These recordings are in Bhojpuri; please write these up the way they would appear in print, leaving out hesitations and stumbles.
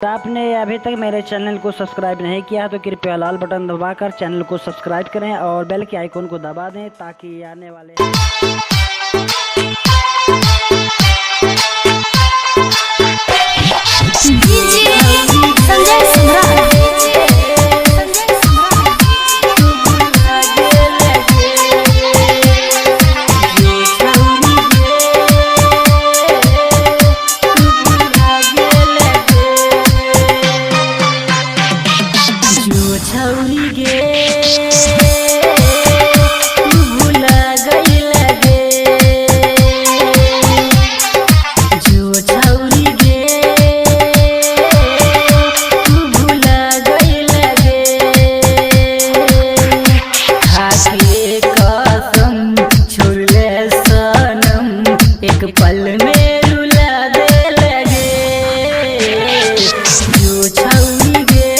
तो आपने अभी तक मेरे चैनल को सब्सक्राइब नहीं किया तो कृपया लाल बटन दबाकर चैनल को सब्सक्राइब करें और बेल के आइकन को दबा दें ताकि आने वाले छौरी गे तू भुला गइल गे जो छौरी गे तू भुला गइल गे खाके कसम छोड़ले सनम एक पल में रुला दे लगे जो छौरी गे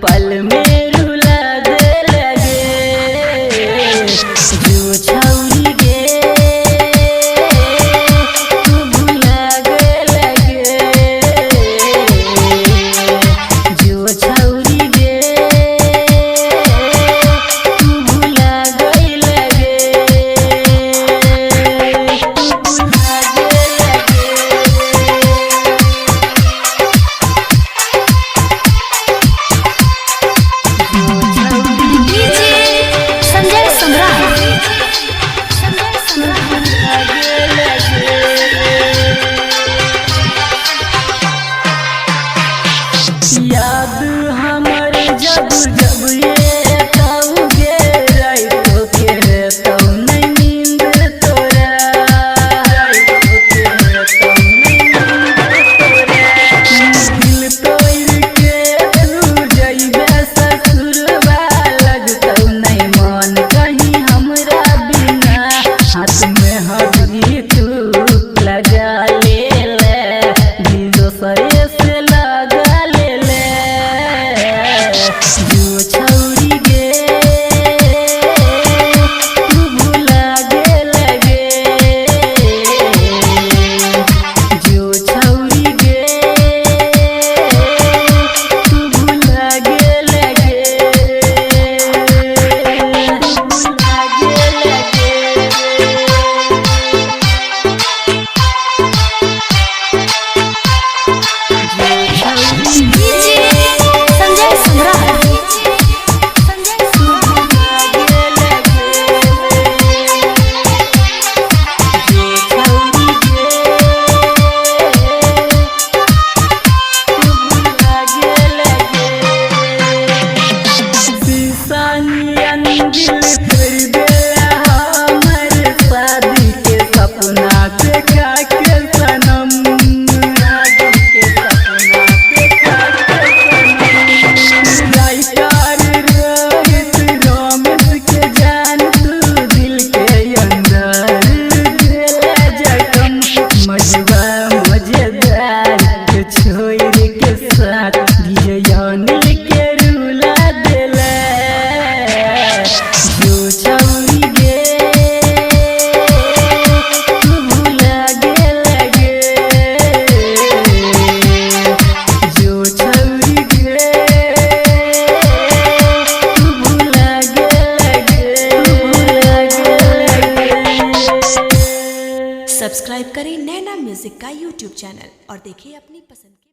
पल में रुला दे लगे जो छौरी गे तू भुला गए लगे जो छौरी गे तू भुला गए लगे याद हमर जब जब ये ताऊगे राइतो के तो नहीं नींद तोरा राइतो के तो नहीं नींद तोरा दिल तोड़ के तू जइबे ससुरवा लगतौ नहीं मन कहीं हमरा बिना हाथ में हथी तू लगा ले दिल दोसरे से लगा जो छौरी गे तू भुला गे लगे जो छौरी गे तू भुला गे लगे भुला गे लगे सब्सक्राइब करें नैना म्यूजिक का यूट्यूब चैनल और देखिए अपनी पसंद की